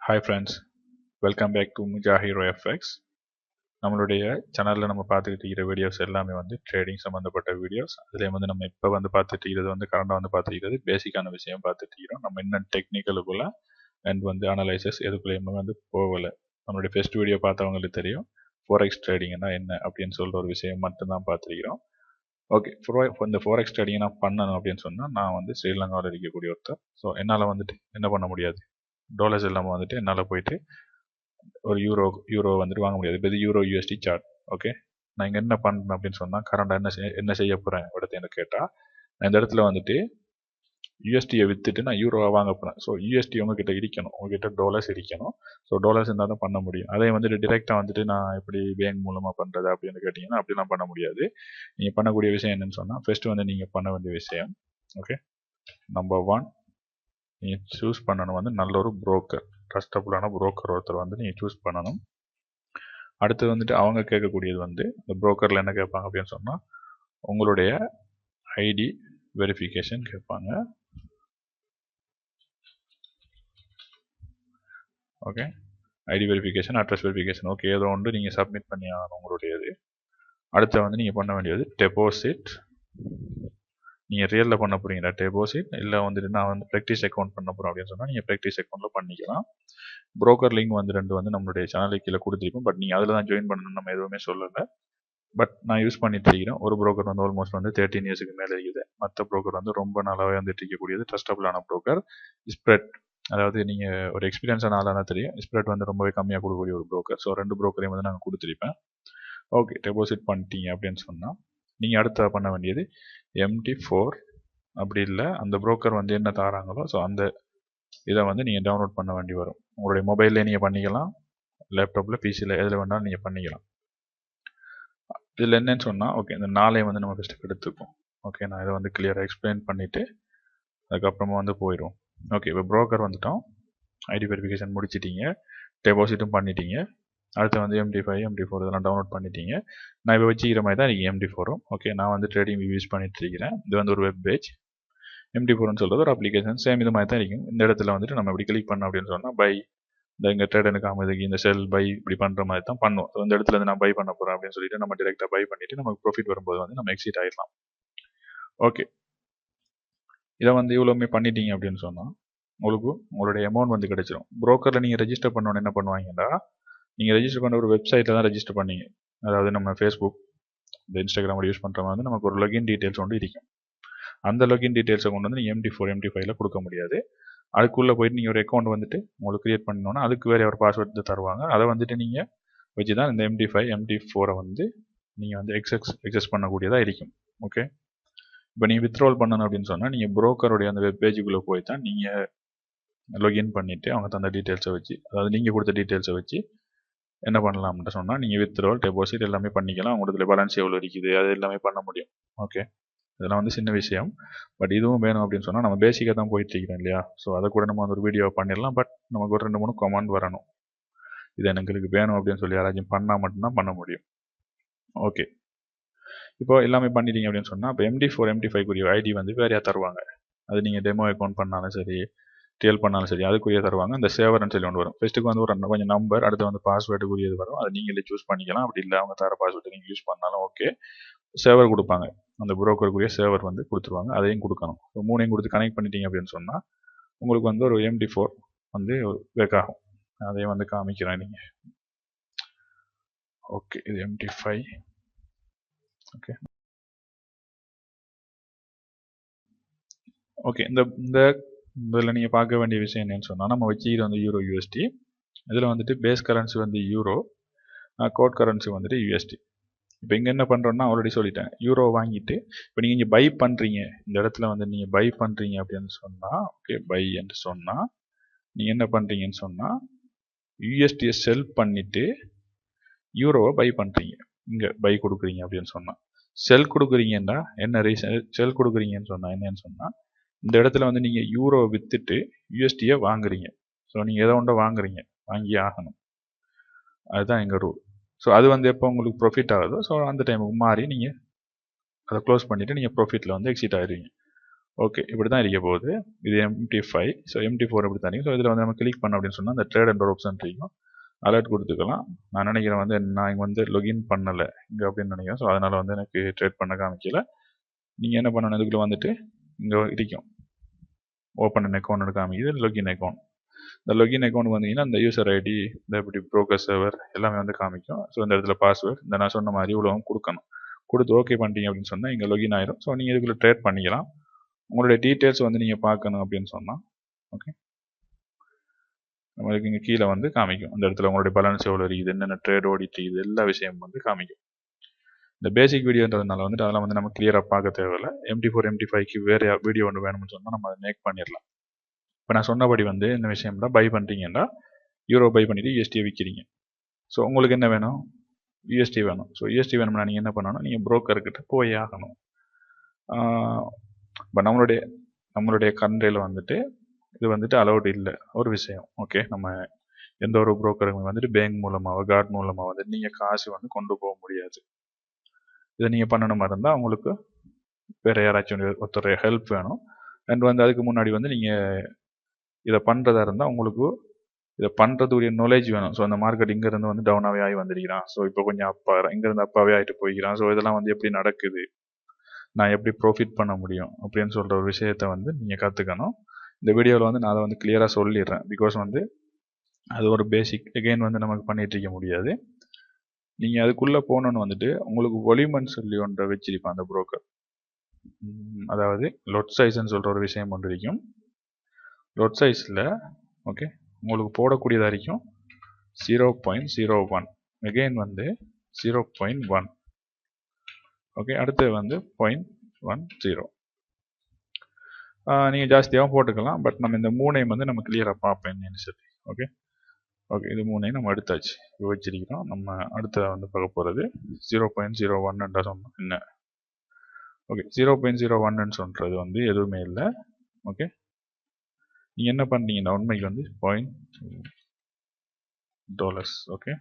Hi friends, welcome back to Mujahiro FX. நம்மளுடைய சேனலில் நம்ம பார்த்துக்கிட்டு இருக்கிற வீடியோஸ் எல்லாமே ட்ரேடிங் சம்மந்தப்பட்ட வீடியோஸ். அதுலேயே நம்ம இப்போ பார்த்துட்டு இருக்கிறது கரண்டாக பார்த்துக்கிறது பேசிக்கான விஷயம் பார்த்துட்டு இருக்கிறோம். நம்ம இன்னும் டெக்னிக்கலுக்குள்ள அண்ட் அனலைசஸ் எதுக்குள்ளேயுமே போகலை. நம்மளுடைய ஃபர்ஸ்ட் வீடியோ பார்த்தவங்களுக்கு தெரியும் ஃபோரெக்ஸ் ட்ரேடிங்னா என்ன அப்படின்னு சொல்கிற ஒரு விஷயம் மட்டும்தான் பார்த்துருக்கிறோம். ஓகே, இந்த ஃபோரெக்ஸ் ட்ரேடிங் நான் பண்ணணும் அப்படின்னு சொன்னால் நான் ஸ்ரீலங்காவில் இருக்கக்கூடிய ஒருத்தர். ஸோ என்னால் என்ன பண்ண முடியாது, டாலர்ஸ் இல்லாமல் என்னால் போயிட்டு ஒரு யூரோ வாங்க முடியாது. இப்போ இது யூரோ யூஎஸ்டி சார்ட். ஓகே, நான் இங்கே என்ன பண்ணுறேன் அப்படின்னு சொன்னால் கரண்டாக என்ன செய்ய போகிறேன் இடத்துல கேட்டால், நான் இந்த இடத்துல யூஎஸ்டியை விற்றுட்டு நான் யூரோவை வாங்க போகிறேன். ஸோ யூஎஸ்டி உங்ககிட்ட இருக்கணும், உங்ககிட்ட டாலர்ஸ் இருக்கணும். ஸோ டாலர்ஸ் இருந்தால் தான் பண்ண முடியும். அதே டிரெக்டாக நான் எப்படி பேங்க் மூலமாக பண்ணுறது அப்படின்னு கேட்டிங்கன்னா அப்படிலாம் பண்ண முடியாது. நீங்கள் பண்ணக்கூடிய விஷயம் என்னன்னு சொன்னால், ஃபர்ஸ்ட் நீங்கள் பண்ண வேண்டிய விஷயம், ஓகே, நம்பர் 1, நீங்கள் சூஸ் பண்ணணும் நல்ல ஒரு புரோக்கர், ட்ரஸ்டபுளான புரோக்கர் ஒருத்தர் நீங்கள் சூஸ் பண்ணணும். அடுத்து அவங்க கேட்கக்கூடியது இந்த புரோக்கரில் என்ன கேட்பாங்க அப்படின்னு சொன்னால், உங்களுடைய ஐடி வெரிஃபிகேஷன் கேட்பாங்க. Okay, ID verification, address verification, okay, ஏதோ ஒன்று நீங்கள் சப்மிட் பண்ணி ஆகணும் உங்களுடையது. அடுத்து நீங்கள் பண்ண வேண்டியது டெபாசிட். நீங்கள் ரியலில் பண்ண போகிறீங்களா டெபாசிட், இல்லை நான் ப்ராக்டிஸ் அக்கௌண்ட் பண்ண போகிறோம் அப்படின்னு சொன்னால் நீங்கள் ப்ராக்டிஸ் அக்கௌண்ட்டில் பண்ணிக்கலாம். புரோக்கர் லிங்க் ரெண்டு நம்மளுடைய சேனலுக்கு கீழே கொடுத்துருப்போம். பட் நீங்கள் அதில் தான் ஜாயின் பண்ணணும், நம்ம எதுவுமே சொல்லலை. பட் நான் யூஸ் பண்ணிட்டு இருக்கிறேன். ஒரு புரோக்கர் ஆல்மோஸ்ட் 13 இயர்ஸுக்கு மேலே இருக்குது. மற்ற புரோக்கர் ரொம்ப நாளாகவே இருக்கக்கூடியது ட்ரஸ்டபுளான புரோக்கர் ஸ்ப்ரெட். அதாவது நீங்கள் ஒரு எக்ஸ்பீரியன்ஸான ஆளாக தெரியும், ஸ்ப்ரெட் ரொம்பவே கம்மியாக கொடுக்கக்கூடிய ஒரு புரோக்கர். ஸோ 2 புரோக்கரையும் நாங்கள் கொடுத்துருப்பேன். ஓகே, டெபாசிட் பண்ணிட்டீங்க அப்படின்னு சொன்னால் நீங்கள் அடுத்த பண்ண வேண்டியது MT4, அப்படி இல்லை அந்த புரோக்கர் என்ன தராங்களோ ஸோ அந்த இதை நீங்கள் டவுன்லோட் பண்ண வேண்டி வரும். உங்களுடைய மொபைல்லே நீங்கள் பண்ணிக்கலாம், லேப்டாப்பில், பிசியில், எதில் வேணாலும் நீங்கள் பண்ணிக்கலாம். இதில் என்னன்னு சொன்னால், ஓகே, இந்த 4 நம்ம ஃபஸ்ட்டு எடுத்துப்போம். ஓகே, நான் இதை கிளியராக எக்ஸ்பிளைன் பண்ணிவிட்டு அதுக்கப்புறமா போயிடும். ஓகே, இப்போ புரோக்கர் வந்துட்டோம், ஐடி வெரிஃபிகேஷன் முடிச்சிட்டிங்க, டெபாசிட்டும் பண்ணிட்டீங்க. அடுத்து MT5, MT4 இதெல்லாம் டவுன்லோட் பண்ணிட்டீங்க. நான் இப்போ வச்சுக்கிற மாதிரி தான் நீங்கள் MT4ம். ஓகே, நான் ட்ரேடிங் யூஸ் பண்ணிட்டு இருக்கிறேன். இது ஒரு வெப் பேஜ். MT4ன்னு சொல்கிறது ஒரு அப்ளிகேஷன், சேம் இது மாதிரி தான் இருக்கும். இந்த இடத்துல நம்ம இப்படி கிளிக் பண்ணோம் அப்படின்னு சொன்னால் பை, இந்த ட்ரேடனுக்கு அமைதிக்கு இந்த செல் பை இப்படி பண்ணுற மாதிரி தான் பண்ணுவோம். ஸோ இந்த இடத்துல நான் பை பண்ண போகிறேன் அப்படின்னு சொல்லிட்டு நம்ம டிரெக்டாக பை பண்ணிவிட்டு நமக்கு ப்ராஃபிட் வரும்போது நம்ம எக்ஸிட் ஆகிடலாம். ஓகே, இதை இவ்வளோமே பண்ணிட்டீங்க அப்படின்னு சொன்னால் உங்களுடைய அமௌண்ட் கிடைச்சிடும். புரோக்கரில் நீங்கள் ரெஜிஸ்டர் பண்ணோன்னு என்ன பண்ணுவாங்கன்னா, நீங்கள் ரெஜிஸ்டர் பண்ண ஒரு வெப்சைட்டில் தான் ரெஜிஸ்டர் பண்ணீங்க. அதாவது நம்ம ஃபேஸ்புக், இந்த இன்ஸ்டாகிராம் யூஸ் பண்ணுற மாதிரி நமக்கு ஒரு லொகின் டீட்டெயில்ஸ் இருக்கும். அந்த லொகின் டீட்டெயில்ஸை கொண்டு நீங்கள் MT4, MT5ல கொடுக்க முடியாது. அதுக்குள்ளே போயிட்டு நீங்கள் ஒரு அக்கௌண்ட் உங்களுக்கு க்ரியேட் பண்ணணுன்னா அதுக்கு வேறு ஒரு பாஸ்வேர்டு தருவாங்க. அதை நீங்கள் வச்சு தான் இந்த MT5, MT4 நீங்கள் எக்ஸஸ் பண்ணக்கூடியதாக இருக்கும். ஓகே, இப்போ நீங்கள் வித்ட்ரால் பண்ணணும் அப்படின்னு சொன்னால் நீங்கள் புரோக்கருடைய அந்த வெப் பேஜுக்குள்ளே போய் தான் நீங்கள் லொகின் பண்ணிவிட்டு அவங்க தந்த டீட்டெயில்ஸை வச்சு, அதாவது நீங்கள் கொடுத்த டீட்டெயில்ஸை வச்சு என்ன பண்ணலாம்னு சொன்னால் நீங்கள் வித்ட்ரால், டெபாசிட் எல்லாமே பண்ணிக்கலாம். உங்களுக்கு பேலன்ஸ் எவ்வளோ இருக்குது அது எல்லாமே பண்ண முடியும். ஓகே, இதெல்லாம் சின்ன விஷயம். பட் இதுவும் வேணும் அப்படின்னு சொன்னால் நம்ம பேசிக்காக தான் போயிட்டு இருக்கிறோம் இல்லையா. ஸோ அதை கூட நம்ம ஒரு வீடியோ பண்ணிடலாம். பட் நமக்கு ஒரு 2-3 கமெண்ட் வரணும், இது எங்களுக்கு வேணும் அப்படின்னு சொல்லி யாராச்சும் பண்ணால் மட்டும்தான் பண்ண முடியும். ஓகே, இப்போ எல்லாமே பண்ணிட்டீங்க அப்படின்னு சொன்னால் இப்போ MT4, MT5 ஐடி வேறையாக தருவாங்க. அது நீங்கள் டெமோ அக்கௌண்ட் பண்ணாலும் சரி, ரியல் பண்ணாலும் சரி, அதுக்குரிய தருவாங்க. அந்த சேவர்னு சொல்லி ஒன்று வரும். ஃபர்ஸ்ட்டுக்கு ஒரு கொஞ்சம் நம்பர், அடுத்து பாஸ்வேர்டுக்குரியது வரும். அதை நீங்களே சூஸ் பண்ணிக்கலாம். அப்படி இல்லை அவங்க தர பாஸ்வேர்டு நீங்கள் யூஸ் பண்ணாலும் ஓகே. சேவர் கொடுப்பாங்க, அந்த புரோக்கருக்குரிய சேவர் கொடுத்துருவாங்க, அதையும் கொடுக்கணும். ஸோ 3ஐயும் கொடுத்து கனெக்ட் பண்ணிட்டீங்க அப்படின்னு சொன்னால் உங்களுக்கு ஒரு MT4 வேக் ஆகும். அதையும் காமிக்கிறேன் நீங்கள். ஓகே, இது MT5. ஓகே ஓகே இந்த இதில் நீங்கள் பார்க்க வேண்டிய விஷயம் என்னன்னு சொன்னால், நம்ம வச்சுக்கிற யூரோ யூஎஸ்டி, இதில் base currency euro, quote currency USD. இப்போ இங்கே என்ன பண்ணுறோன்னா ஆல்ரெடி சொல்லிட்டேன், யூரோ வாங்கிட்டு இப்போ நீங்கள் இங்கே பை பண்ணுறீங்க. இந்த இடத்துல நீங்கள் பை பண்ணுறீங்க அப்படின்னு சொன்னால், ஓகே, பை என்று சொன்னால் நீங்கள் என்ன பண்ணுறீங்கன்னு சொன்னால் USDயை செல் பண்ணிவிட்டு யூரோவை பை பண்ணுறீங்க. இங்கே பை கொடுக்குறீங்க அப்படின்னு சொன்னால், செல் கொடுக்குறீங்கன்னா என்ன ரீசன், செல் கொடுக்குறீங்கன்னு சொன்னால் என்னன்னு சொன்னால், இந்த இடத்துல நீங்கள் யூரோவை விற்றுட்டு USDயை வாங்குறீங்க. ஸோ நீங்கள் எதை ஒன்றை வாங்குறீங்க, வாங்கி ஆகணும். அதுதான் எங்கள் ரூல். ஸோ அது எப்போ உங்களுக்கு ப்ராஃபிட் ஆகுதோ ஸோ அந்த டைமுக்கு மாறி நீங்கள் அதை க்ளோஸ் பண்ணிவிட்டு நீங்கள் ப்ராஃபிட்டில் எக்ஸிட் ஆகிடுவீங்க. ஓகே, இப்படி தான் இருக்க போகுது. இது MT5. ஸோ MT4 இப்படி தான் இருக்கும். ஸோ இதில் வந்து நம்ம கிளிக் பண்ண அப்படின்னு சொன்னால் அந்த ட்ரேட் என்ற ஒரு ஆப்ஷன் இருக்கும். அலர்ட் கொடுத்துக்கலாம். நான் நினைக்கிறேன் வந்து நான் இங்கே வந்து லொகின் பண்ணலை இங்கே அப்படின்னு நினைக்கிறேன். ஸோ அதனால் வந்து எனக்கு ட்ரேட் பண்ண காமிக்கல. நீங்கள் என்ன பண்ணணும், இதுக்குள்ளே வந்துட்டு இங்கே இருக்கும் ஓப்பன் அக்கௌண்ட் காமிக்குது, லொகின் அக்கௌண்ட். இந்த லொகின் அக்கௌண்ட் வந்தீங்கன்னா இந்த யூசர் ஐடி, இந்த இப்படி ப்ரோக்கர் சர்வர் எல்லாமே வந்து காமிக்கும். ஸோ இந்த இடத்துல பாஸ்வேர்டு இந்த நான் சொன்ன மாதிரி இவ்வளவும் கொடுக்கணும். கொடுத்து ஓகே பண்ணிட்டீங்க அப்படின்னு சொன்னால் இங்கே லொகின் ஆயிரும். ஸோ நீங்கள் இதுக்குள்ளே ட்ரேட் பண்ணிக்கலாம். உங்களுடைய டீட்டெயில்ஸ் வந்து நீங்கள் பார்க்கணும் அப்படின்னு சொன்னால் ஓகே, நம்மளுக்கு இங்கே கீழே வந்து காமிக்கும். அந்த இடத்துல உங்களுடைய பேலன்ஸ் எவ்வளோ இருக்குது, என்னென்ன ட்ரேட் ஓடிட்டு இது எல்லா விஷயமும் வந்து காமிக்கும். இந்த பேசிக் வீடியோன்றதுனால வந்துட்டு அதெல்லாம் வந்து நம்ம கிளியராக பார்க்க தேவையில்லை. MT4 MT5க்கு வேறு வீடியோ ஒன்று வேணும்னு சொன்னால் நம்ம அதை மேக் பண்ணிடலாம். இப்போ நான் சொன்னபடி வந்து இந்த விஷயம்லாம் பை பண்ணுறீங்கன்னா யூரோ பை பண்ணிவிட்டு USD விற்கிறீங்க. ஸோ உங்களுக்கு என்ன வேணும், USD வேணும். ஸோ USD வேணும்னா நீங்கள் என்ன பண்ணணும், நீங்கள் புரோக்கர்கிட்ட போய் ஆகணும். இப்போ நம்மளுடைய கண்ட்ரியில் வந்துட்டு இது வந்துட்டு அலௌடு இல்லை ஒரு விஷயம். ஓகே, நம்ம எந்த ஒரு புரோக்கருமே வந்துட்டு பேங்க் மூலமாக கார்டு மூலமாக வந்துட்டு நீங்கள் காசு வந்து கொண்டு போக முடியாது. இதை நீங்கள் பண்ணணுமா இருந்தால் உங்களுக்கு வேறு யாராச்சும் ஒருத்தர் ஹெல்ப் வேணும். அண்ட் வந்து அதுக்கு முன்னாடி வந்து நீங்கள் இதை பண்ணுறதா இருந்தால் உங்களுக்கு இதை பண்ணுறதுடைய நாலேஜ் வேணும். ஸோ அந்த மார்க்கெட் இங்கேருந்து வந்து டவுனாகவே ஆகி வந்திருக்கிறான். ஸோ இப்போ கொஞ்சம் இங்கேருந்து அப்பாவே ஆகிட்டு போய்க்கிறான். ஸோ இதெல்லாம் வந்து எப்படி நடக்குது, நான் எப்படி ப்ராஃபிட் பண்ண முடியும் அப்படின்னு சொல்கிற ஒரு விஷயத்தை வந்து நீங்கள் கற்றுக்கணும். இந்த வீடியோவில் வந்து நான் அதை வந்து கிளியராக சொல்லிடுறேன். பிகாஸ் வந்து அது ஒரு பேசிக் எகெயின் வந்து நமக்கு பண்ணிட்டு இருக்க முடியாது. நீங்கள் அதுக்குள்ளே போகணுன்னு வந்துட்டு உங்களுக்கு ஒலிமன் சொல்லி ஒன்றை வச்சிருப்பான் அந்த புரோக்கர். அதாவது லொட் சைஸ்ன்னு சொல்கிற ஒரு விஷயம் ஒன்று இருக்கும். லொட் சைஸில் ஓகே உங்களுக்கு போடக்கூடியதாக இருக்கும் 0.01, எகெயின் வந்து 0.1, ஓகே அடுத்து வந்து 0.10. நீங்கள் ஜாஸ்தியாகவும் போட்டுக்கலாம். பட் நம்ம இந்த மூணையும் வந்து நம்ம கிளியராக பார்ப்போம் என்னன்னு சொல்லி. ஓகே இது மூணையும் நம்ம எடுத்தாச்சு, வச்சிருக்கிறோம். நம்ம அடுத்த வந்து பார்க்க போகிறது 0.01 சொன்னோம் என்ன. ஓகே 0.01 சொல்கிறது வந்து எதுவுமே இல்லை. ஓகே நீங்கள் என்ன பண்ணுறீங்கன்னா உண்மைக்கு வந்து $0. ஓகே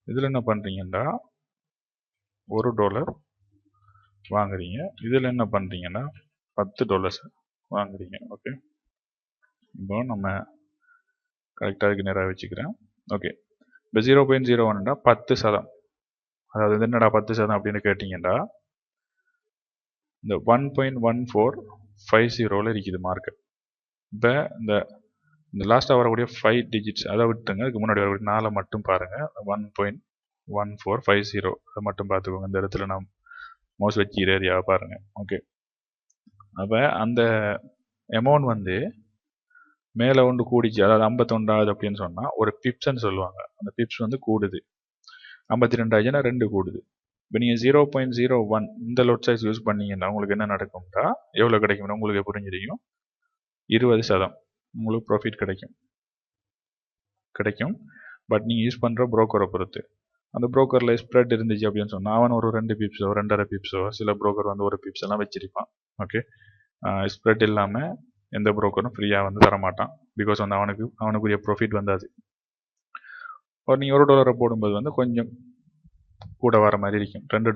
இதில் என்ன பண்ணுறீங்கன்னா $1 வாங்குறீங்க. இதில் என்ன பண்ணுறீங்கன்னா $10 வாங்குறீங்க. ஓகே இப்போ நம்ம கரெக்டாக அதுக்கு நேராக வச்சுக்கிறேன். ஓகே இப்போ 0.01 10%. அதாவது என்னடா 10% அப்படின்னு கேட்டிங்கன்னா இந்த 1.1450 இருக்குது மார்க்கெட். இப்போ இந்த லாஸ்ட்டாக வரக்கூடிய 5 டிஜிட்ஸ் அதை விட்டுங்க, அதுக்கு முன்னாடி வரக்கூடிய 4 மட்டும் பாருங்கள். 1.1450 அதை மட்டும் பார்த்துக்கோங்க. இந்த இடத்துல நான் மோஸ்ட் வச்சு ஏரியாவை பாருங்கள். ஓகே அப்போ அந்த அமௌண்ட் வந்து மேலே ஒன்று கூடிச்சு, அதாவது 51 அப்படின்னு சொன்னால் ஒரு பிப்ஸ்ன்னு சொல்லுவாங்க. அந்த பிப்ஸ் வந்து கூடுது. 52 2 கூடுது. இப்போ நீங்கள் 0.01 இந்த லோட் சைஸ் யூஸ் பண்ணீங்கன்னா உங்களுக்கு என்ன நடக்கும்டா, எவ்வளோ கிடைக்கும்னா உங்களுக்கு புரிஞ்சிருக்கும். 20% உங்களுக்கு ப்ராஃபிட் கிடைக்கும். பட் நீங்கள் யூஸ் பண்ணுற புரோக்கரை பொறுத்து. அந்த புரோக்கரில் ஸ்ப்ரெட் இருந்துச்சு அப்படின்னு சொன்னால் அவன் ஒரு 2 பிப்ஸோ 2.5 பிப்ஸோ, சில புரோக்கர் வந்து 1 பிப்ஸ் எல்லாம் வச்சிருப்பான். ஓகே ஸ்ப்ரெட் இல்லாமல் எந்த புரோக்கரும் ஃப்ரீயாக வந்து தரமாட்டான். பிகாஸ் வந்து அவனுக்குரிய ப்ராஃபிட் வந்தாது. நீங்கள் $1 போடும்போது வந்து கொஞ்சம் கூட வர மாதிரி இருக்கும். $2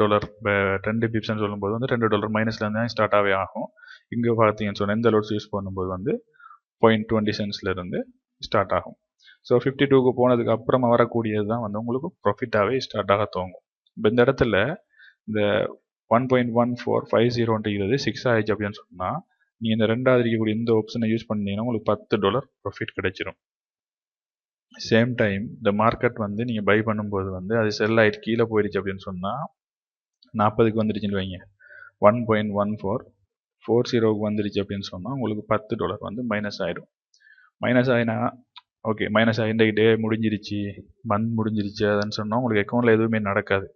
2 பிப்ஸ்ன்னு சொல்லும்போது வந்து $2 மைனஸ்லேருந்து தான் ஸ்டார்ட் ஆகவே ஆகும். இங்கே பார்த்தீங்கன்னு சொன்னால் இந்த லோட்ஸ் யூஸ் பண்ணும்போது வந்து 0.20 சென்ட்ஸ்லேருந்து ஸ்டார்ட் ஆகும். ஸோ 52க்கு போனதுக்கு அப்புறமா வரக்கூடியது தான் வந்து உங்களுக்கு ப்ராஃபிட்டாகவே ஸ்டார்ட் ஆக துவங்கும். இப்போ இந்த இடத்துல இந்த 1.1450 6 ஆயிடுச்சு அப்படின்னு சொன்னால் நீங்கள் இந்த ரெண்டாவது இருக்கக்கூடிய இந்த ஆப்ஷனை யூஸ் பண்ணீங்கன்னா உங்களுக்கு $10 ப்ராஃபிட் கிடைச்சிரும். சேம் டைம் இந்த மார்க்கெட் வந்து நீங்கள் பை பண்ணும்போது வந்து அது செல் ஆகிட்டு கீழே போயிடுச்சு அப்படின்னு சொன்னால் 40க்கு வந்துடுச்சுன்னு வைங்க, 1.1440க்கு வந்துடுச்சு அப்படின்னு சொன்னால் உங்களுக்கு $10 வந்து மைனஸ் ஆகிடும். மைனஸ் ஆகினா ஓகே மைனஸ் ஆகி இந்த டே முடிஞ்சிருச்சு, மந்த் முடிஞ்சிருச்சு அதுன்னு சொன்னால் உங்களுக்கு அக்கௌண்ட்டில் எதுவுமே நடக்காது.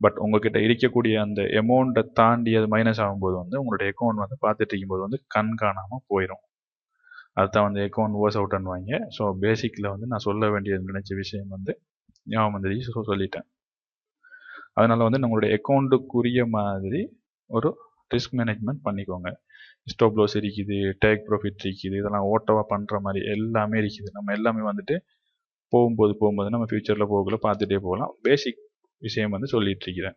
பட் உங்ககிட்ட இருக்கக்கூடிய அந்த அமௌண்ட்டை தாண்டி அது மைனஸ் ஆகும்போது வந்து உங்களுடைய அக்கௌண்ட் வந்து பார்த்துட்டு இருக்கும்போது வந்து கண் காணாமல் போயிடும். அதுதான் வந்து அக்கௌண்ட் வாஷ் அவுட்னு வாங்க. ஸோ பேசிக்கில் வந்து நான் சொல்ல வேண்டியது நினச்ச விஷயம் வந்து ஞாபகம் வந்துடுச்சு. ஸோ சொல்லிட்டேன். அதனால் வந்து நம்மளுடைய அக்கௌண்ட்டுக்குரிய மாதிரி ஒரு ரிஸ்க் மேனேஜ்மெண்ட் பண்ணிக்கோங்க. ஸ்டாப் லாஸ் இருக்குது, டேக் ப்ராஃபிட் இருக்குது, இதெல்லாம் ஓட்டவாக பண்ணுற மாதிரி எல்லாமே இருக்குது. நம்ம எல்லாமே வந்துட்டு போகும்போது நம்ம ஃப்யூச்சரில் போகல பார்த்துட்டே போகலாம். பேசிக் விஷயம் வந்து சொல்லிட்டு இருக்கிறேன்.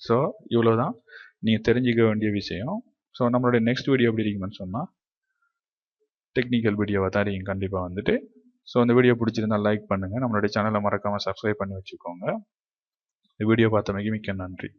ஸோ இவ்வளோதான் நீங்கள் தெரிஞ்சிக்க வேண்டிய விஷயம். ஸோ நம்மளுடைய நெக்ஸ்ட் வீடியோ எப்படி இருக்குன்னு சொன்னால் டெக்னிக்கல் வீடியோவாக தான் இருக்கும் கண்டிப்பாக வந்துட்டு. ஸோ இந்த வீடியோ பிடிச்சிருந்தால் லைக் பண்ணுங்கள், நம்மளுடைய சேனலை மறக்காமல் சப்ஸ்கிரைப் பண்ணி வச்சுக்கோங்க. இந்த வீடியோ பார்த்தமைக்கு மிக்க நன்றி.